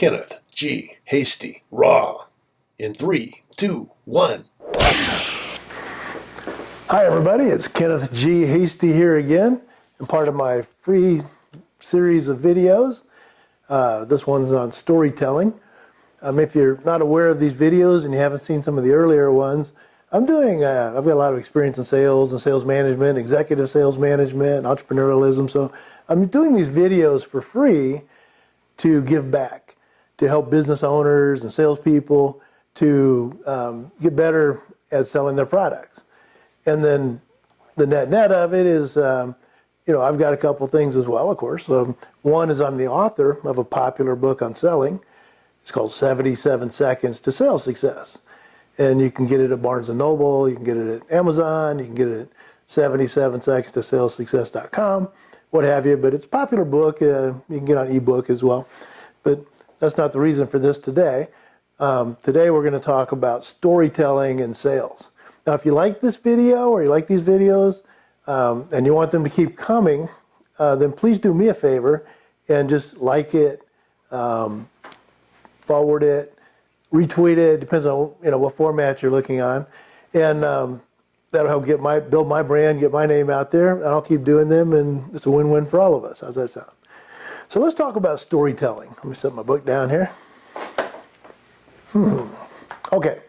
Kenneth G. Hasty Raw in 3, 2, 1. Hi everybody, it's Kenneth G. Hasty here again, and part of my free series of videos. This one's on storytelling. If you're not aware of these videos and you haven't seen some of the earlier ones, I've got a lot of experience in sales and sales management, executive sales management, entrepreneurialism. So I'm doing these videos for free to give back, to help business owners and salespeople to get better at selling their products. And then the net of it is, I've got a couple things as well, of course. One is I'm the author of a popular book on selling. It's called 77 Seconds to Sales Success. And you can get it at Barnes & Noble, you can get it at Amazon, you can get it at 77secondstosalessuccess.com, what have you. But it's a popular book. You can get on ebook as well. But that's not the reason for this today. Today we're going to talk about storytelling and sales. Now, if you like this video or you like these videos and you want them to keep coming, then please do me a favor and just like it, forward it, retweet it. Depends on what format you're looking on, and that'll help build my brand, get my name out there, and I'll keep doing them, and it's a win-win for all of us. How's that sound? So let's talk about storytelling. Let me set my book down here. Okay.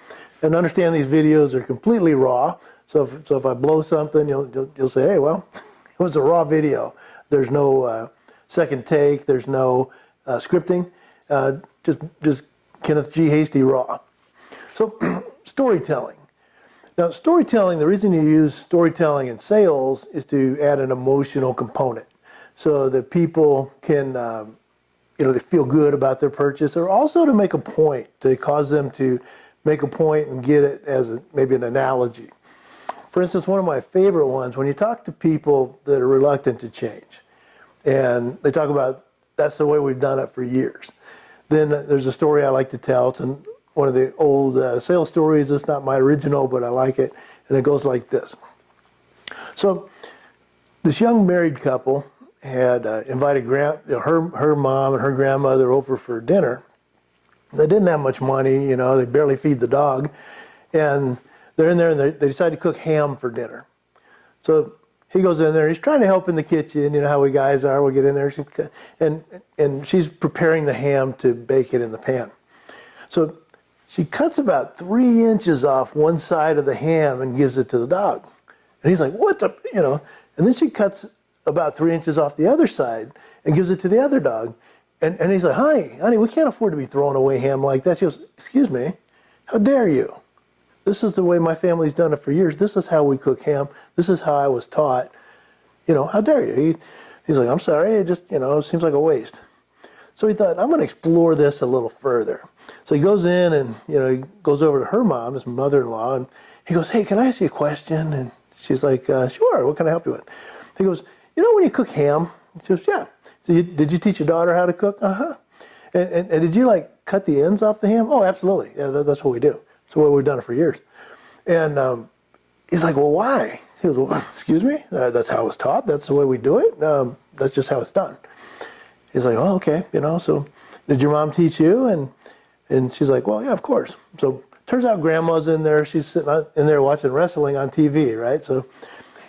And understand these videos are completely raw. So if I blow something, you'll say, hey, well, it was a raw video. There's no second take. There's no scripting. Just Kenneth G. Hasty raw. So storytelling. Now, storytelling, the reason you use storytelling in sales is to add an emotional component so that people can, they feel good about their purchase, or also to make a point, to cause them to make a point and get it as maybe an analogy. For instance, one of my favorite ones, when you talk to people that are reluctant to change, and they talk about that's the way we've done it for years. Then there's a story I like to tell. It's one of the old sales stories. It's not my original, but I like it. And it goes like this. So this young married couple had invited her mom and her grandmother over for dinner. They didn't have much money, they barely feed the dog. And they're in there and they decide to cook ham for dinner. So he goes in there, he's trying to help in the kitchen, how we guys are, we get in there, and she's preparing the ham to bake it in the pan. So she cuts about 3 inches off one side of the ham and gives it to the dog. And he's like, what the, and then she cuts about 3 inches off the other side and gives it to the other dog. And he's like, honey, we can't afford to be throwing away ham like that. She goes, excuse me, how dare you? This is the way my family's done it for years. This is how we cook ham. This is how I was taught. How dare you? He's like, I'm sorry, it just, it seems like a waste. So he thought, I'm going to explore this a little further. So he goes in and, he goes over to her mom, his mother-in-law, and he goes, hey, can I ask you a question? And she's like, sure, what can I help you with? He goes, when you cook ham? She goes, yeah. So did you teach your daughter how to cook? Uh-huh. And did you cut the ends off the ham? Oh, absolutely. Yeah, that's what we do. That's what we've done it for years. And he's like, well, why? He goes, well, excuse me? That's how I was taught. That's the way we do it. That's just how it's done. He's like, oh, okay. So did your mom teach you? And she's like, well, yeah, of course. So turns out grandma's in there. She's sitting in there watching wrestling on TV, right? So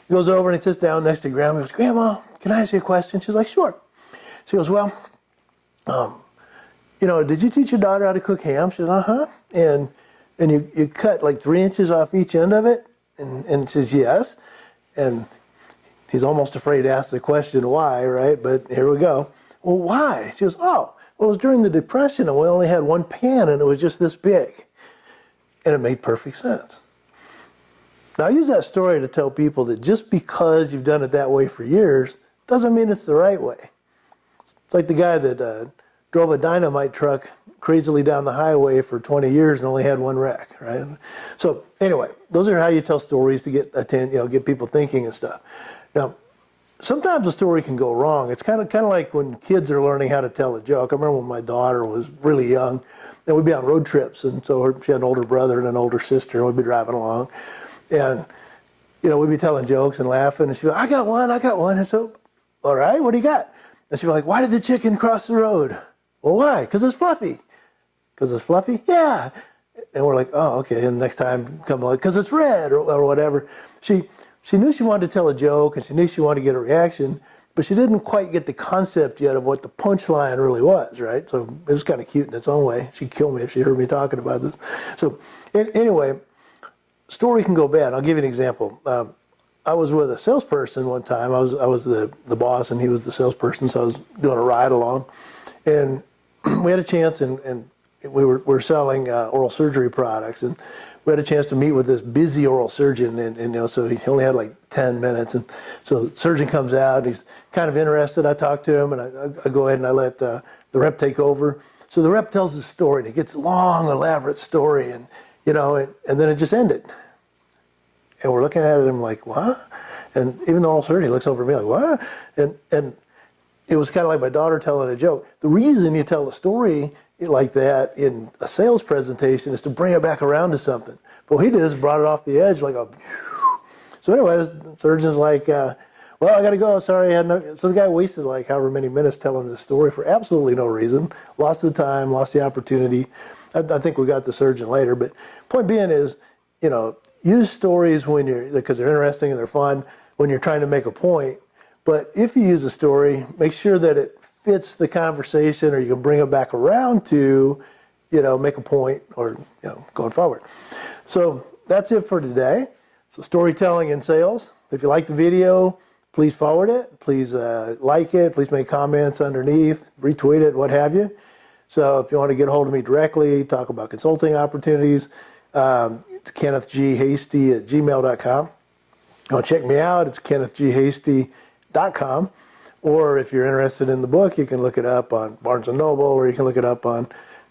he goes over and he sits down next to grandma. He goes, Grandma, can I ask you a question? She's like, sure. She goes, well, did you teach your daughter how to cook ham? She says, uh-huh. And you cut 3 inches off each end of it? And she says, yes. And he's almost afraid to ask the question why, right? But here we go. Well, why? She goes, well, it was during the Depression and we only had one pan and it was just this big. And it made perfect sense. Now, I use that story to tell people that just because you've done it that way for years doesn't mean it's the right way. It's like the guy that drove a dynamite truck crazily down the highway for 20 years and only had one wreck, right? So anyway, those are how you tell stories to get people thinking and stuff. Now, sometimes a story can go wrong. It's kind of like when kids are learning how to tell a joke. I remember when my daughter was really young, and we'd be on road trips, and so she had an older brother and an older sister, and we'd be driving along, and we'd be telling jokes and laughing, and she'd go, I got one. And so, all right, what do you got? And she'd be like, why did the chicken cross the road? Well, why? Because it's fluffy. Because it's fluffy? Yeah. And we're like, oh, okay. And next time, come on, because it's red or whatever. She knew she wanted to tell a joke, and she knew she wanted to get a reaction, but she didn't quite get the concept yet of what the punchline really was, right? So it was kind of cute in its own way. She'd kill me if she heard me talking about this. So anyway, story can go bad. I'll give you an example. I was with a salesperson one time. I was the boss, and he was the salesperson, so I was doing a ride along. And we had a chance, and we were selling oral surgery products, and we had a chance to meet with this busy oral surgeon, and so he only had like 10 minutes. And so the surgeon comes out, and he's kind of interested. I talk to him, and I go ahead and I let the rep take over. So the rep tells his story, and it gets a long, elaborate story, and then it just ended. And we're looking at him like, what? And even the oral surgeon looks over at me like, what? And it was kind of like my daughter telling a joke. The reason you tell a story like that in a sales presentation is to bring it back around to something. But what he did is brought it off the edge like a... So anyway, the surgeon's like, well, I got to go. Sorry, I had no... So the guy wasted like however many minutes telling this story for absolutely no reason. Lost the time, lost the opportunity. I think we got the surgeon later. But point being is, use stories because they're interesting and they're fun when you're trying to make a point. But if you use a story, make sure that it fits the conversation, or you can bring it back around to, make a point, or, going forward. So that's it for today. So storytelling in sales. If you like the video, please forward it. Please like it. Please make comments underneath, retweet it, what have you. So if you want to get a hold of me directly, talk about consulting opportunities, it's kennethghasty@gmail.com. You want to check me out, it's kennethghasty.com. Or if you're interested in the book, you can look it up on Barnes & Noble, or you can look it up on,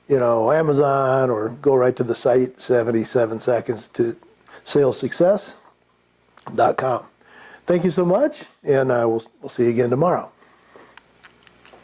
Amazon, or go right to the site, 77 Seconds to salessuccess.com. Thank you so much, and we'll see you again tomorrow.